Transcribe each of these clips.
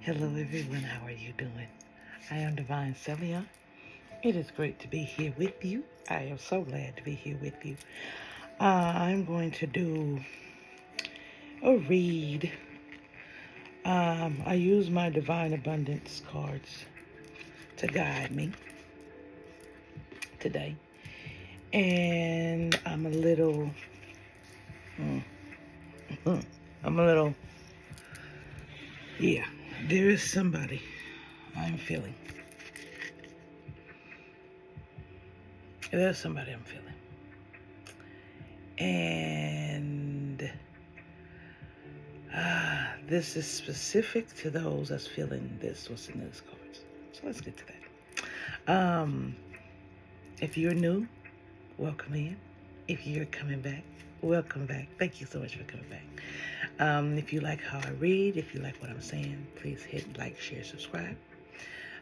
Hello everyone, how are you doing? I am Divine Celia. It is great to be here with you. I am so glad to be here with you. I'm going to do a read. I use my Divine Abundance cards to guide me today. And I'm a little, yeah, there is somebody I'm feeling. There's somebody I'm feeling. And this is specific to those that's feeling this, what's in these cards. So let's get to that. If you're new, welcome in. If you're coming back, welcome back. Thank you so much for coming back. If you like how I read, if you like what I'm saying, please hit like, share, subscribe.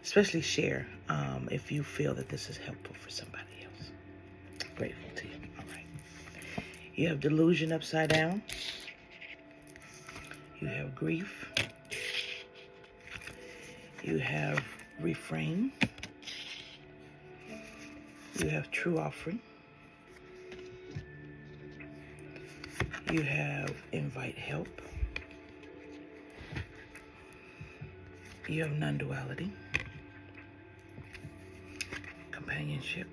Especially share if you feel that this is helpful for somebody else. Grateful to you. All right. You have delusion upside down. You have grief. You have refrain. You have true offering. You have invite help. You have nonduality. Companionship.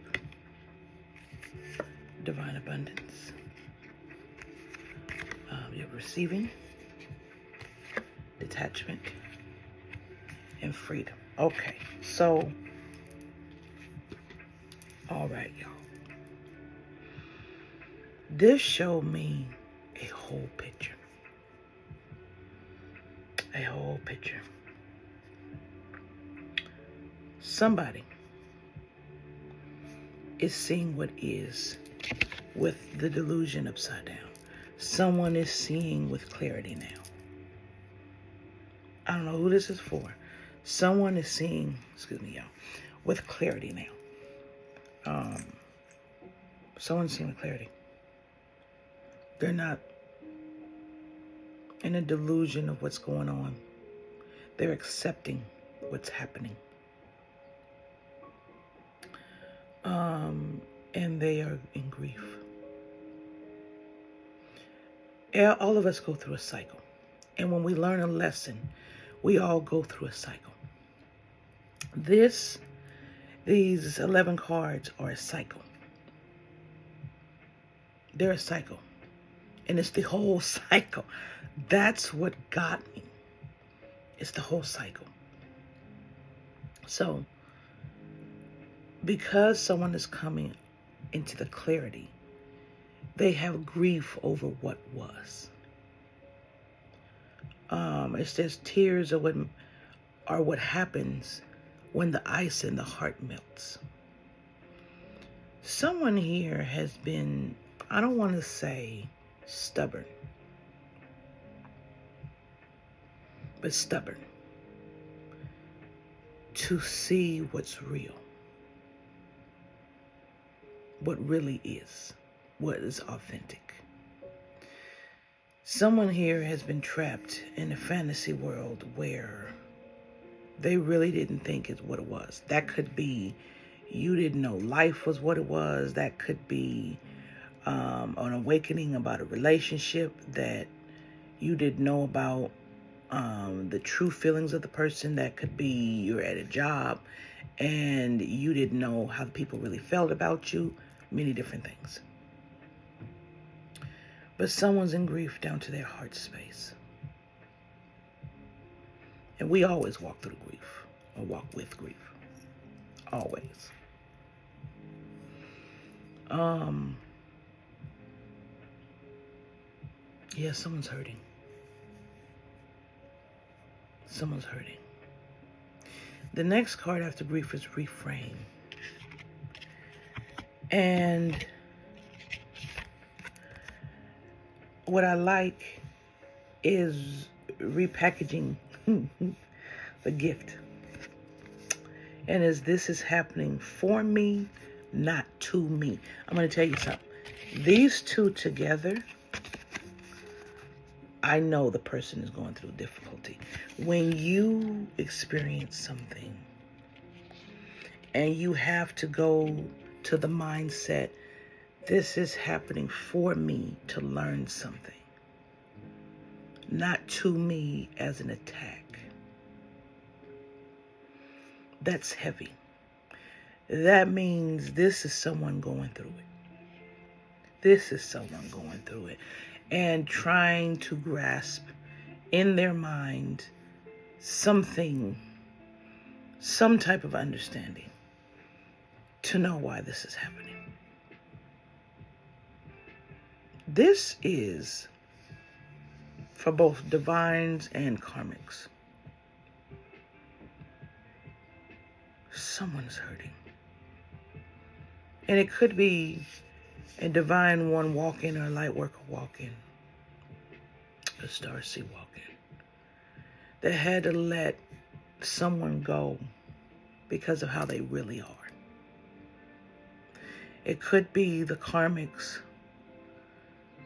Divine abundance. You have receiving. Detachment. And freedom. Okay, so, all right, y'all. This showed me a whole picture. A whole picture. Somebody is seeing what is with the delusion upside down. Someone is seeing with clarity now. I don't know who this is for. Someone is seeing, excuse me, y'all, with clarity now. Someone's seeing with clarity. They're not in a delusion of what's going on. They're accepting what's happening. And they are in grief. All of us go through a cycle. And when we learn a lesson, we all go through a cycle. These 11 cards are a cycle. They're a cycle. And it's the whole cycle. That's what got me. It's the whole cycle. So, because someone is coming into the clarity, they have grief over what was. It's just tears are what happens when the ice in the heart melts. Someone here has been, I don't want to say stubborn, but stubborn to see what's real, what really is, what is authentic. Someone here has been trapped in a fantasy world where they really didn't think it's what it was. That could be you didn't know life was what it was. That could be an awakening about a relationship that you didn't know about, the true feelings of the person. That could be you're at a job and you didn't know how the people really felt about you. Many different things. But someone's in grief down to their heart space. And we always walk through grief or walk with grief. Always. Yeah, someone's hurting. Someone's hurting. The next card after grief is refrain. And what I like is repackaging the gift. And as this is happening for me, not to me. I'm going to tell you something. These two together, I know the person is going through difficulty. When you experience something and you have to go to the mindset, this is happening for me to learn something, not to me as an attack. That's heavy. That means this is someone going through it. This is someone going through it and trying to grasp in their mind something, some type of understanding to know why this is happening. This is for both divines and karmics. Someone's hurting. And it could be a divine one walking or a light worker walking, a starseed walking, that had to let someone go because of how they really are. It could be the karmics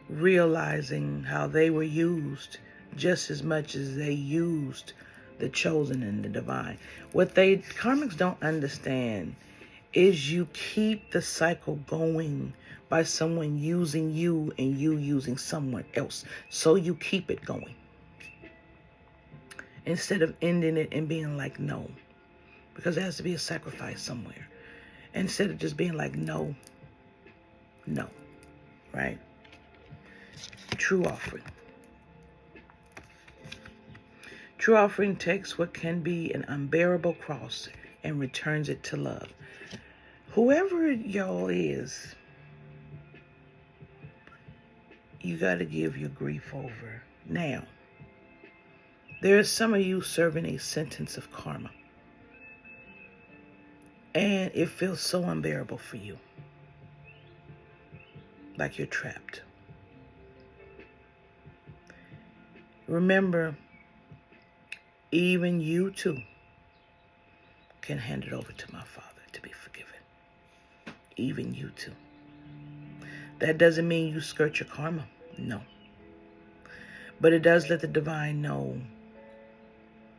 realizing how they were used just as much as they used the chosen and the divine. What they karmics don't understand is you keep the cycle going by someone using you and you using someone else. So you keep it going. Instead of ending it and being like, no. Because there has to be a sacrifice somewhere. Instead of just being like, no. No. Right? True offering. True offering takes what can be an unbearable cross and returns it to love. Whoever y'all is, you got to give your grief over. Now, there are some of you serving a sentence of karma. And it feels so unbearable for you. Like you're trapped. Remember, even you too can hand it over to my Father to be forgiven. Even you too. That doesn't mean you skirt your karma. No. But it does let the divine know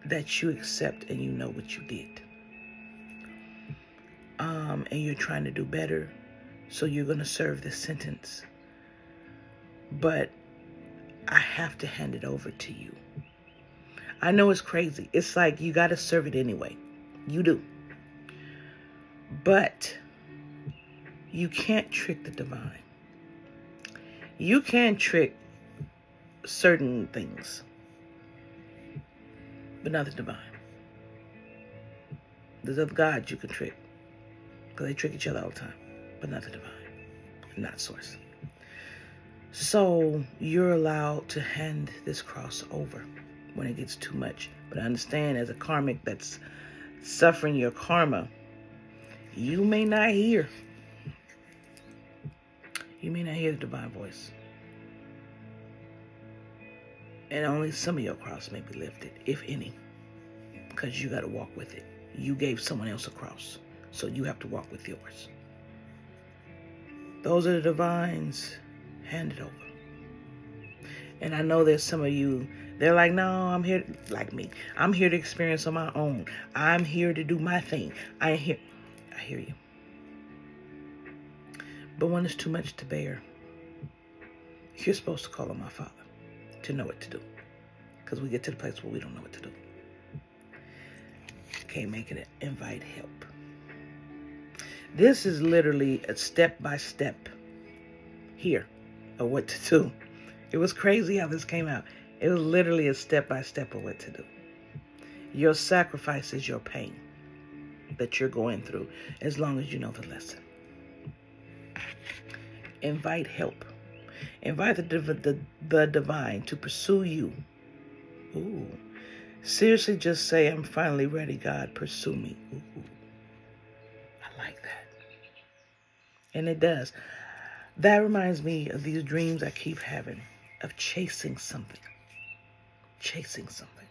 that you accept and you know what you did. And you're trying to do better. So you're going to serve this sentence. But I have to hand it over to you. I know it's crazy. It's like you got to serve it anyway. You do. But you can't trick the divine. You can trick certain things, but not the divine. There's other gods you can trick, because they trick each other all the time, but not the divine, not source. So you're allowed to hand this cross over when it gets too much. But understand, as a karmic that's suffering your karma, you may not hear. You may not hear the divine voice. And only some of your cross may be lifted, if any. Because you got to walk with it. You gave someone else a cross, so you have to walk with yours. Those are the divines. Hand it over. And I know there's some of you, they're like, no, I'm here, like me. I'm here to experience on my own. I'm here to do my thing. I hear you. But when it's too much to bear, you're supposed to call on my Father to know what to do. Because we get to the place where we don't know what to do. Can't make it invite help. This is literally a step-by-step here of what to do. It was crazy how this came out. It was literally a step-by-step of what to do. Your sacrifice is your pain that you're going through, as long as you know the lesson. Invite help. Invite the divine to pursue you. Ooh. Seriously, just say, I'm finally ready, God, pursue me. Ooh. I like that. And it does. That reminds me of these dreams I keep having of chasing something. Chasing something.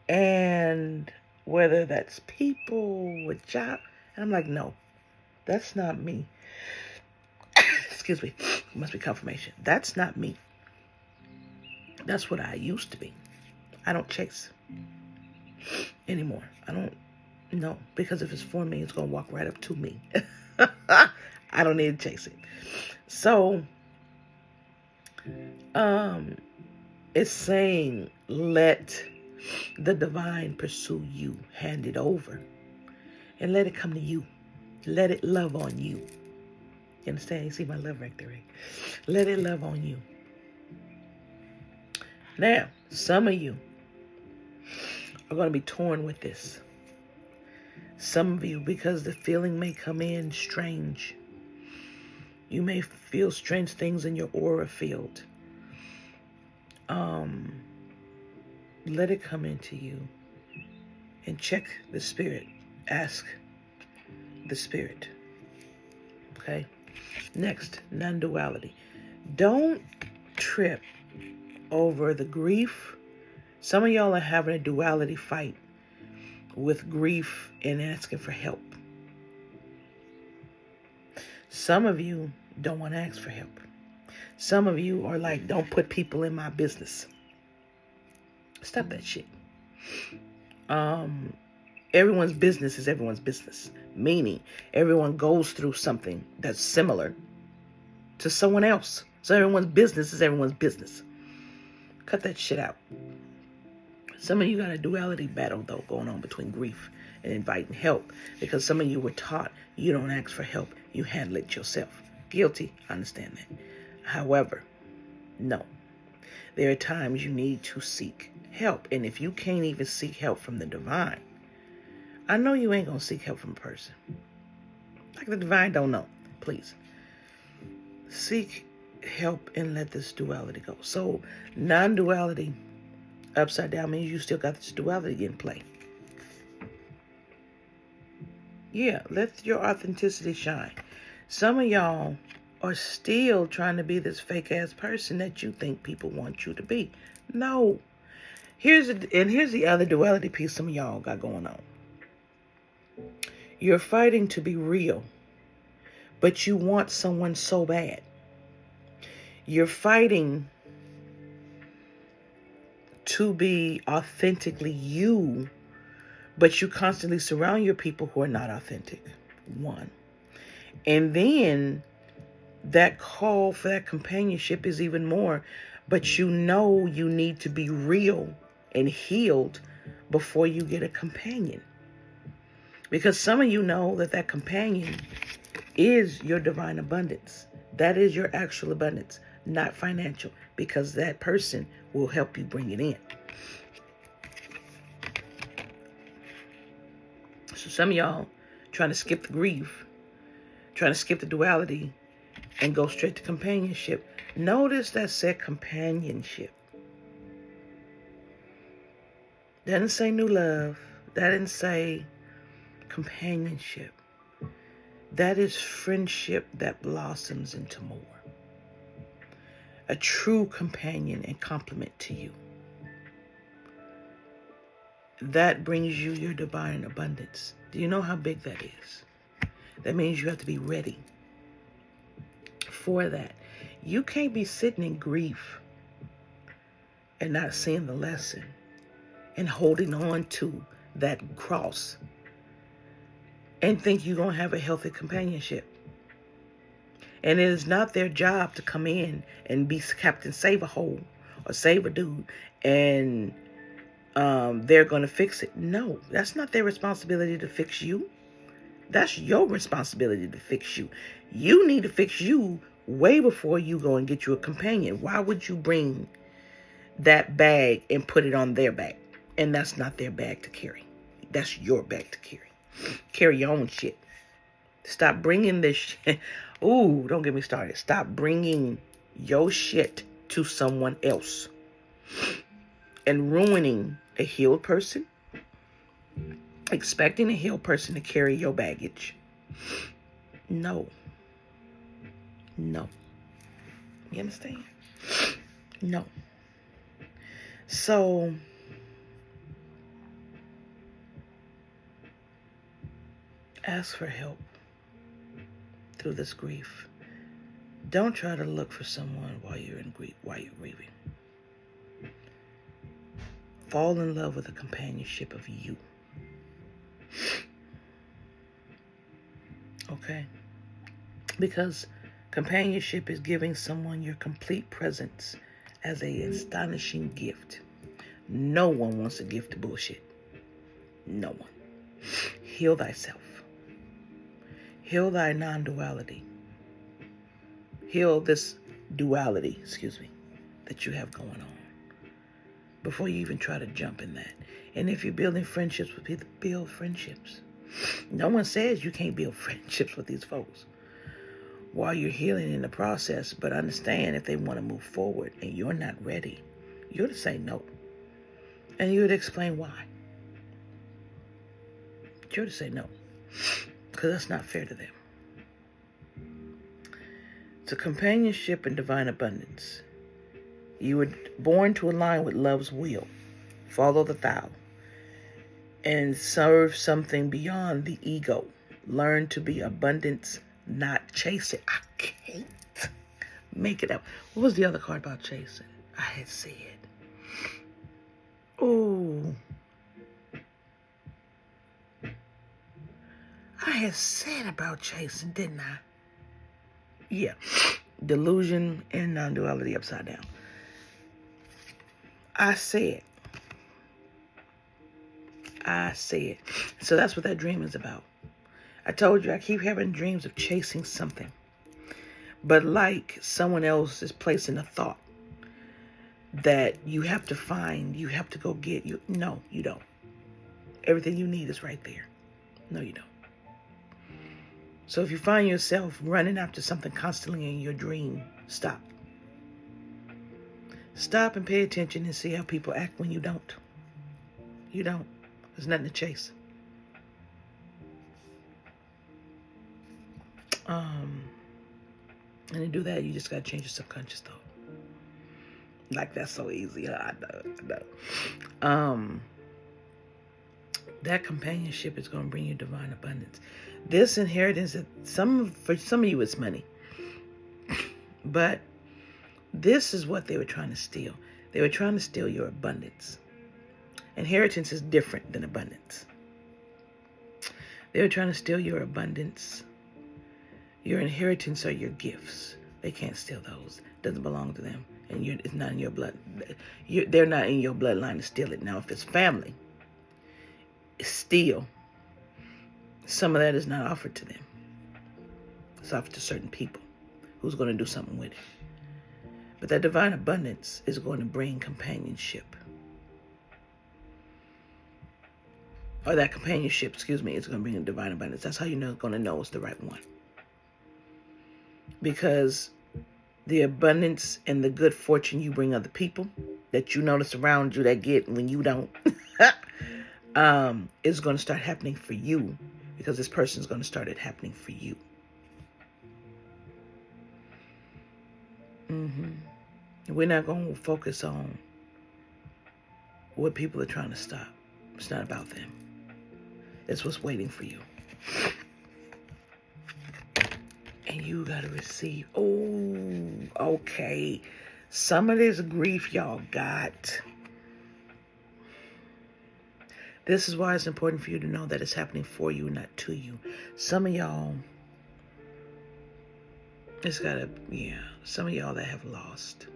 And whether that's people, a job, and I'm like, no, that's not me. Excuse me. It must be confirmation. That's not me. That's what I used to be. I don't chase anymore. I don't know, because if it's for me, it's going to walk right up to me. I don't need to chase it. So, it's saying, let the divine pursue you. Hand it over. And let it come to you. Let it love on you. You understand? You see my love right there, right? Let it love on you. Now, some of you are going to be torn with this. Some of you, because the feeling may come in strange. You may feel strange things in your aura field. Let it come into you. And check the spirit. Ask the spirit. Okay? Next, non-duality. Don't trip over the grief. Some of y'all are having a duality fight with grief and asking for help. Some of you don't want to ask for help. Some of you are like, don't put people in my business. Stop that shit. Everyone's business is everyone's business. Meaning, everyone goes through something that's similar to someone else. So everyone's business is everyone's business. Cut that shit out. Some of you got a duality battle, though, going on between grief and inviting help. Because some of you were taught you don't ask for help. You handle it yourself. Guilty. I understand that. However, no. There are times you need to seek help. And if you can't even seek help from the divine, I know you ain't going to seek help from a person. Like the divine don't know. Please. Seek help and let this duality go. So, non-duality upside down means you still got this duality in play. Yeah, let your authenticity shine. Some of y'all are still trying to be this fake-ass person that you think people want you to be. No. Here's the other duality piece some of y'all got going on. You're fighting to be real, but you want someone so bad. You're fighting to be authentically you, but you constantly surround your people who are not authentic. One. And then that call for that companionship is even more, but you know you need to be real and healed before you get a companion. Because some of you know that companion is your divine abundance. That is your actual abundance, not financial, because that person will help you bring it in. So some of y'all trying to skip the grief, trying to skip the duality, and go straight to companionship. Notice that said companionship. That didn't say new love. That didn't say companionship. That is friendship that blossoms into more. A true companion and complement to you. That brings you your divine abundance. Do you know how big that is? That means you have to be ready for that. You can't be sitting in grief and not seeing the lesson and holding on to that cross and think you're going to have a healthy companionship. And it is not their job to come in and be Captain Save-A-Hole or save a dude and they're going to fix it. No, that's not their responsibility to fix you. That's your responsibility to fix you. You need to fix you way before you go and get you a companion. Why would you bring that bag and put it on their back? And that's not their bag to carry. That's your bag to carry. Carry your own shit. Stop bringing this shit. Ooh, don't get me started. Stop bringing your shit to someone else and ruining a healed person, expecting a healed person to carry your baggage. No. No. You understand? No. So, ask for help through this grief. Don't try to look for someone while you're in grief, while you're grieving. fall in love with the companionship of you. Okay? Because companionship is giving someone your complete presence as an astonishing gift. No one wants a gift of bullshit. No one. Heal thyself. Heal thy non-duality. Heal this duality, that you have going on before you even try to jump in that. And if you're building friendships with people, build friendships. No one says you can't build friendships with these folks while you're healing in the process, but understand if they want to move forward and you're not ready, you're to say no. And you would explain why. You're to say no, because that's not fair to them. It's a companionship and divine abundance. You were born to align with love's will, follow the thou, and serve something beyond the ego. Learn to be abundance, not chasing. I can't make it up. What was the other card about chasing? I had said. Oh. I had said about chasing, didn't I? Yeah. Delusion and non-duality upside down. I said. So that's what that dream is about. I told you I keep having dreams of chasing something. But like someone else is placing a thought that you have to find, you have to go get. No, you don't. Everything you need is right there. No, you don't. So if you find yourself running after something constantly in your dream, stop. Stop and pay attention and see how people act when you don't. You don't. There's nothing to chase. And to do that, you just got to change your subconscious thought. Like, that's so easy. I know. That companionship is going to bring you divine abundance. This inheritance, for some of you, it's money. But this is what they were trying to steal. They were trying to steal your abundance. Inheritance is different than abundance. They were trying to steal your abundance. Your inheritance are your gifts. They can't steal those. It doesn't belong to them. And it's not in your blood. They're not in your bloodline to steal it. Now, if it's family, still, some of that is not offered to them. It's offered to certain people who's going to do something with it. But that divine abundance is going to bring companionship. Or that companionship, is going to bring a divine abundance. That's how you're going to know it's the right one. Because the abundance and the good fortune you bring other people that you notice around you that get when you don't is going to start happening for you, because this person is going to start it happening for you. We're not going to focus on what people are trying to stop. It's not about them. It's what's waiting for you. And you got to receive. Oh, okay. Some of this grief y'all got. This is why it's important for you to know that it's happening for you, not to you. Some of y'all, some of y'all that have lost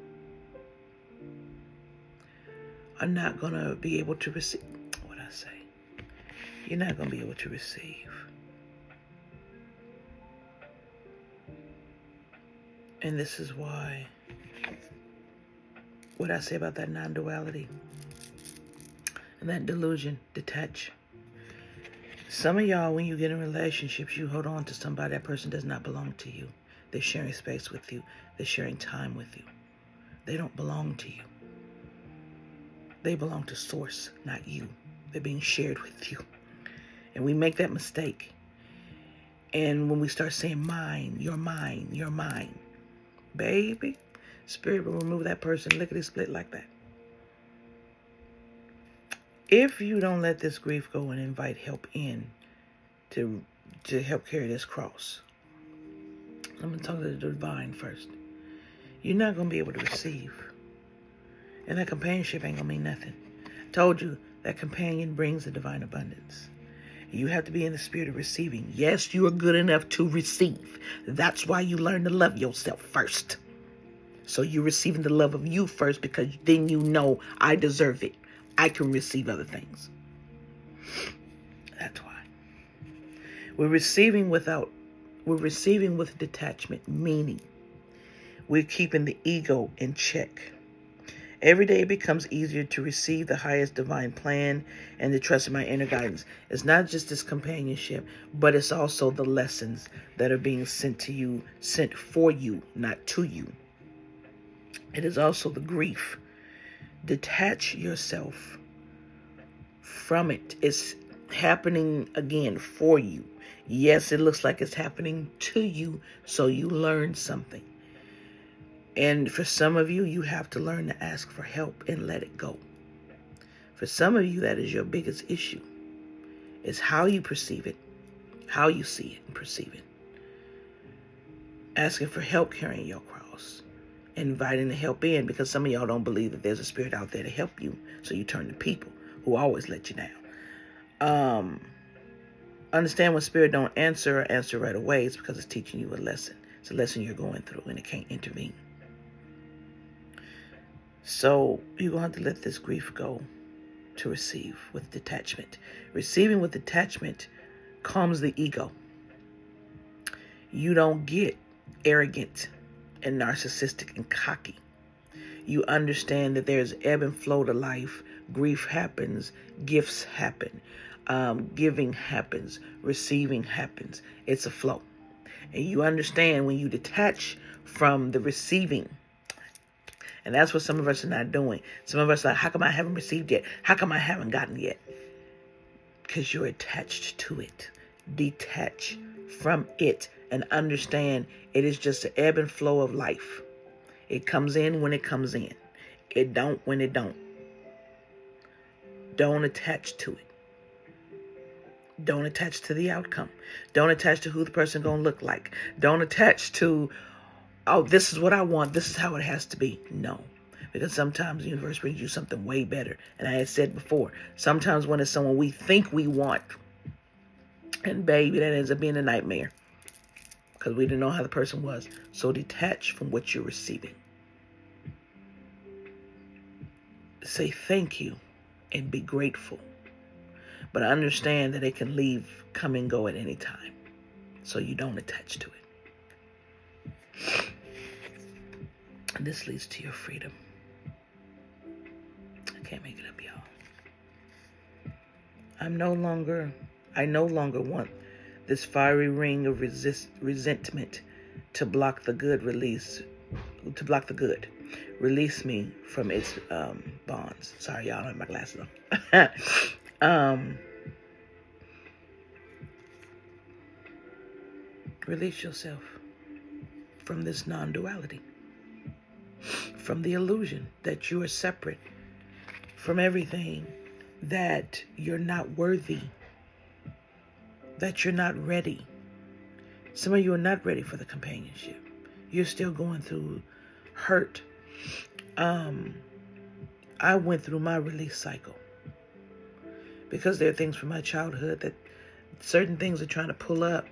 are not going to be able to receive. What I say? You're not going to be able to receive. And this is why, what I say about that non-duality and that delusion, detach. Some of y'all, when you get in relationships, you hold on to somebody. That person does not belong to you. They're sharing space with you. They're sharing time with you. They don't belong to you. They belong to source, not you. They're being shared with you. And we make that mistake. And when we start saying mine, you're mine, you're mine, baby, Spirit will remove that person lickety split like that. If you don't let this grief go and invite help in to help carry this cross, I'm going to talk to the divine first. You're not going to be able to receive. And that companionship ain't going to mean nothing. Told you that companion brings a divine abundance. You have to be in the spirit of receiving. Yes, you are good enough to receive. That's why you learn to love yourself first. So you're receiving the love of you first, because then you know, I deserve it. I can receive other things. That's why. We're receiving with detachment, meaning we're keeping the ego in check. Every day it becomes easier to receive the highest divine plan and to trust in my inner guidance. It's not just this companionship, but it's also the lessons that are being sent to you, sent for you, not to you. It is also the grief. Detach yourself from it. It's happening again for you. Yes, it looks like it's happening to you, so you learn something. And for some of you, you have to learn to ask for help and let it go. For some of you, that is your biggest issue. It's how you perceive it, how you see it and perceive it. Asking for help carrying your cross. Inviting the help in, because some of y'all don't believe that there's a spirit out there to help you. So you turn to people who always let you down. Understand when spirit don't answer right away, it's because it's teaching you a lesson. It's a lesson you're going through and it can't intervene. So you're going to have to let this grief go to receive with detachment. Receiving with detachment calms the ego. You don't get arrogant and narcissistic and cocky. You understand that there's ebb and flow to life. Grief happens. Gifts happen. Giving happens. Receiving happens. It's a flow. And you understand when you detach from the receiving. And that's what some of us are not doing. Some of us are like, how come I haven't received yet? How come I haven't gotten yet? Because you're attached to it. Detach from it and understand it is just the ebb and flow of life. It comes in when it comes in. It don't when it don't. Don't attach to it. Don't attach to the outcome. Don't attach to who the person gonna look like. Don't attach to, oh, this is what I want. This is how it has to be. No. Because sometimes the universe brings you something way better. And I had said before, sometimes when it's someone we think we want, and baby, that ends up being a nightmare. Because we didn't know how the person was. So detach from what you're receiving. Say thank you and be grateful. But understand that it can leave, come and go at any time. So you don't attach to it. And this leads to your freedom. I can't make it up, y'all. I no longer want this fiery ring of resentment to block the good. Release me from its bonds. Sorry, y'all, I don't have my glasses on. Release yourself from this non-duality, from the illusion that you are separate from everything, that you're not worthy, that you're not ready. Some of you are not ready for the companionship. You're still going through hurt. I went through my release cycle because there are things from my childhood that certain things are trying to pull up.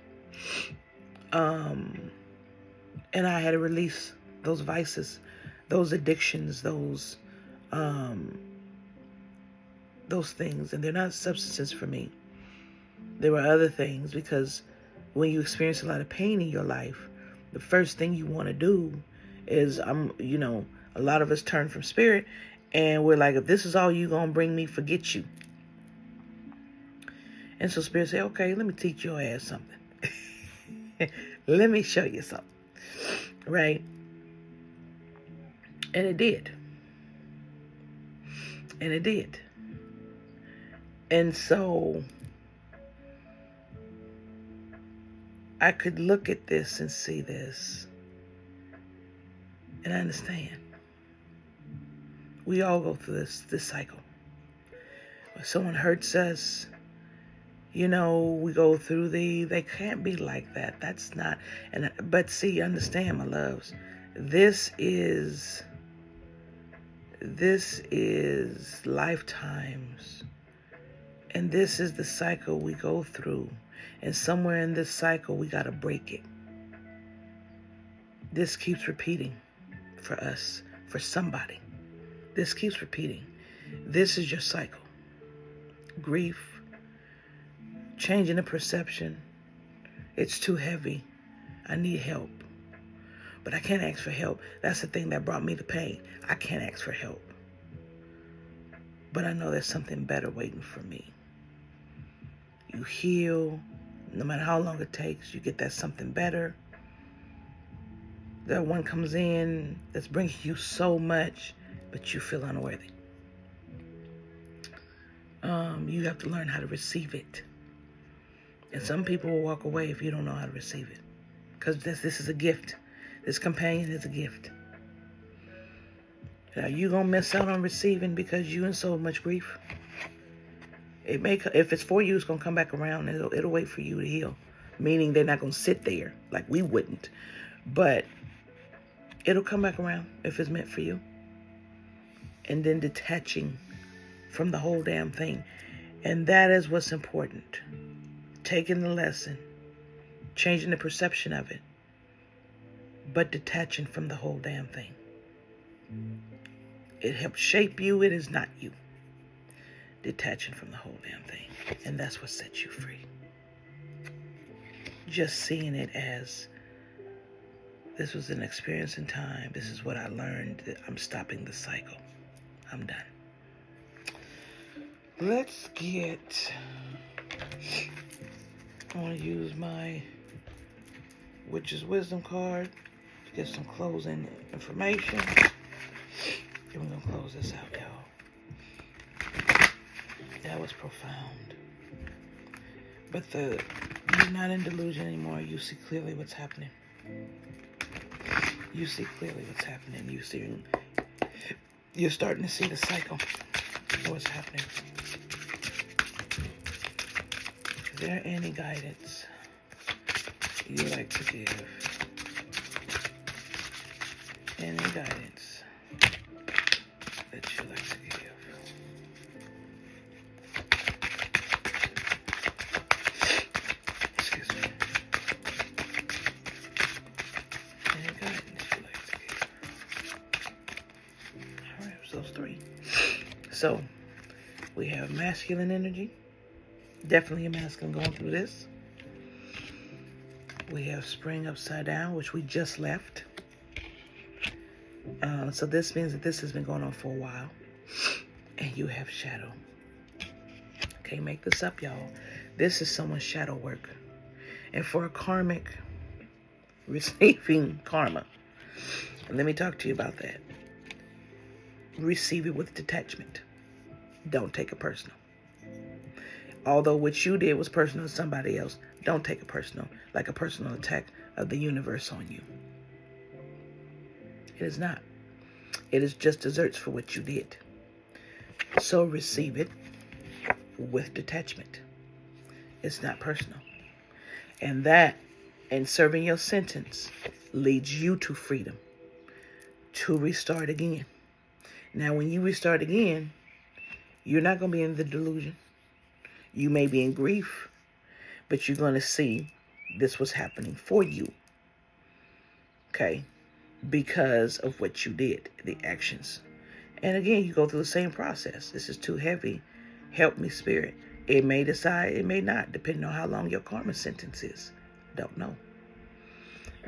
And I had to release those vices, those addictions, those things. And they're not substances for me. There were other things, because when you experience a lot of pain in your life, the first thing you want to do is, a lot of us turn from spirit and we're like, if this is all you gonna bring me, forget you. And so spirit say, okay, let me teach your ass something. Let me show you something. Right? And it did. And so I could look at this and see this. And I understand. We all go through this cycle. When someone hurts us, we go through they can't be like that. That's not, but see, understand, my loves, this is This is lifetimes. And this is the cycle we go through. And somewhere in this cycle, we got to break it. This keeps repeating for us, for somebody. This keeps repeating. This is your cycle. Grief, changing the perception. It's too heavy. I need help. But I can't ask for help. That's the thing that brought me the pain. I can't ask for help. But I know there's something better waiting for me. You heal. No matter how long it takes, you get that something better. That one comes in that's bringing you so much, but you feel unworthy. You have to learn how to receive it. And some people will walk away if you don't know how to receive it. Because this is a gift. This companion is a gift. Are you going to miss out on receiving because you in so much grief? It may, if it's for you, it's going to come back around. It'll wait for you to heal. Meaning they're not going to sit there like we wouldn't. But it'll come back around if it's meant for you. And then detaching from the whole damn thing. And that is what's important. Taking the lesson, changing the perception of it, but detaching from the whole damn thing. It helps shape you. It is not you. Detaching from the whole damn thing. And that's what sets you free. Just seeing it as, this was an experience in time. This is what I learned. That I'm stopping the cycle. I'm done. Let's get, I want to use my Witch's Wisdom card to get some closing information. And we're going to close this out, y'all. That was profound. But you're not in delusion anymore. You see clearly what's happening. You see clearly what's happening. You're starting to see the cycle of what's happening. Is there any guidance you like to give? Any guidance that you like to give? Excuse me. Any guidance you like to give? All right, so those three. So we have masculine energy. Definitely a masculine going through this. We have spring upside down, which we just left. So this means that this has been going on for a while. And you have shadow. Can't make this up, y'all. This is someone's shadow work. And for a karmic, receiving karma. And let me talk to you about that. Receive it with detachment. Don't take it personal. Although what you did was personal to somebody else, don't take it personal, like a personal attack of the universe on you. It is not. It is just desserts for what you did. So receive it with detachment. It's not personal. And that, and serving your sentence, leads you to freedom, to restart again. Now, when you restart again, you're not going to be in the delusion. You may be in grief, but you're going to see this was happening for you. Okay? Because of what you did, the actions. And again, you go through the same process. This is too heavy. Help me, Spirit. It may decide, it may not, depending on how long your karma sentence is. Don't know.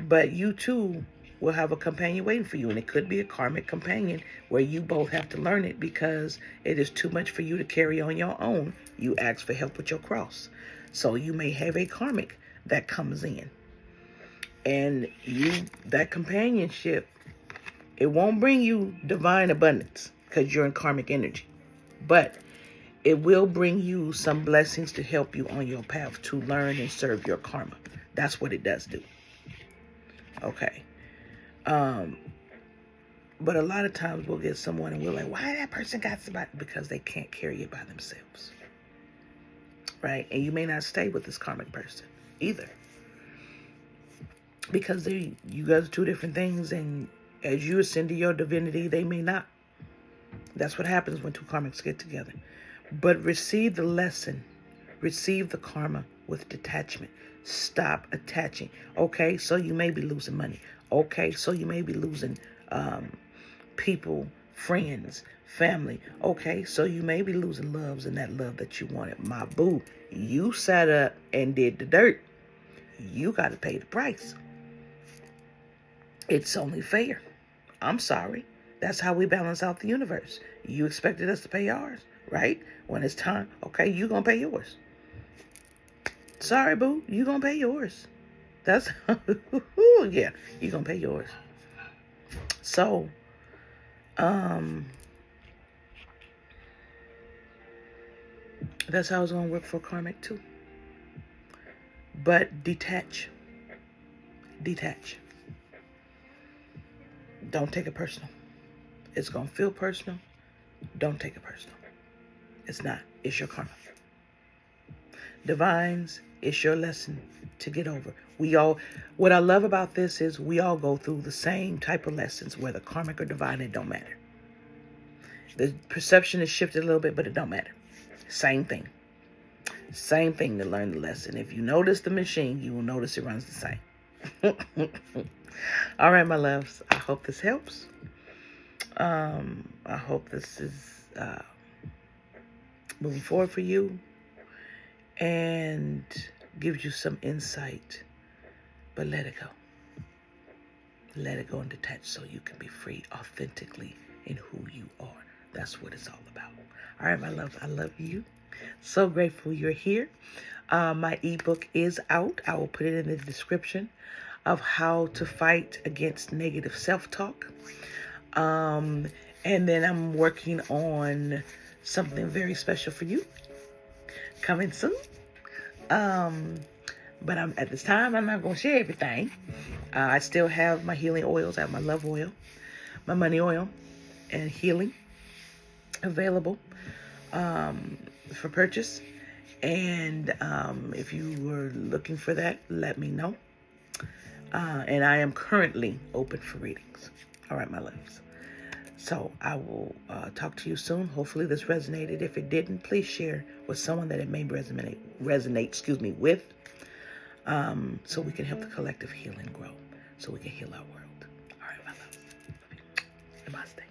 But you too will have a companion waiting for you. And it could be a karmic companion where you both have to learn it because it is too much for you to carry on your own. You ask for help with your cross. So you may have a karmic that comes in. And that companionship, it won't bring you divine abundance because you're in karmic energy. But it will bring you some blessings to help you on your path to learn and serve your karma. That's what it does do. Okay. But a lot of times we'll get someone and we're like, why that person got somebody? Because they can't carry it by themselves. Right? And you may not stay with this karmic person either. Because you guys are two different things, and as you ascend to your divinity, they may not. That's what happens when two karmics get together. But receive the lesson. Receive the karma with detachment. Stop attaching. Okay, so you may be losing money. Okay, so you may be losing people, friends, family. Okay, so you may be losing loves and that love that you wanted. My boo, you sat up and did the dirt. You got to pay the price. It's only fair. I'm sorry. That's how we balance out the universe. You expected us to pay ours, right? When it's time, okay, you gonna pay yours. Sorry, boo, you gonna pay yours. That's, yeah, you gonna pay yours. So, that's how it's gonna work for karmic too. But detach. Detach. Don't take it personal. It's gonna feel personal. Don't take it personal. It's not. It's your karma. Divines, it's your lesson to get over. What I love about this is we all go through the same type of lessons, whether karmic or divine, it don't matter. The perception is shifted a little bit, but it don't matter. Same thing. Same thing to learn the lesson. If you notice the machine, you will notice it runs the same. All right, my loves. I hope this helps. I hope this is moving forward for you and gives you some insight. But let it go. Let it go and detach so you can be free authentically in who you are. That's what it's all about. All right, my love. I love you. So grateful you're here. My ebook is out. I will put it in the description of how to fight against negative self-talk. And then I'm working on something very special for you coming soon. But at this time, I'm not going to share everything. I still have my healing oils. I have my love oil, my money oil, and healing available for purchase. And if you were looking for that, let me know. And I am currently open for readings. All right, my loves. So I will talk to you soon. Hopefully this resonated. If it didn't, please share with someone that it may resonate with. So we can help the collective heal and grow. So we can heal our world. All right, my love. Namaste.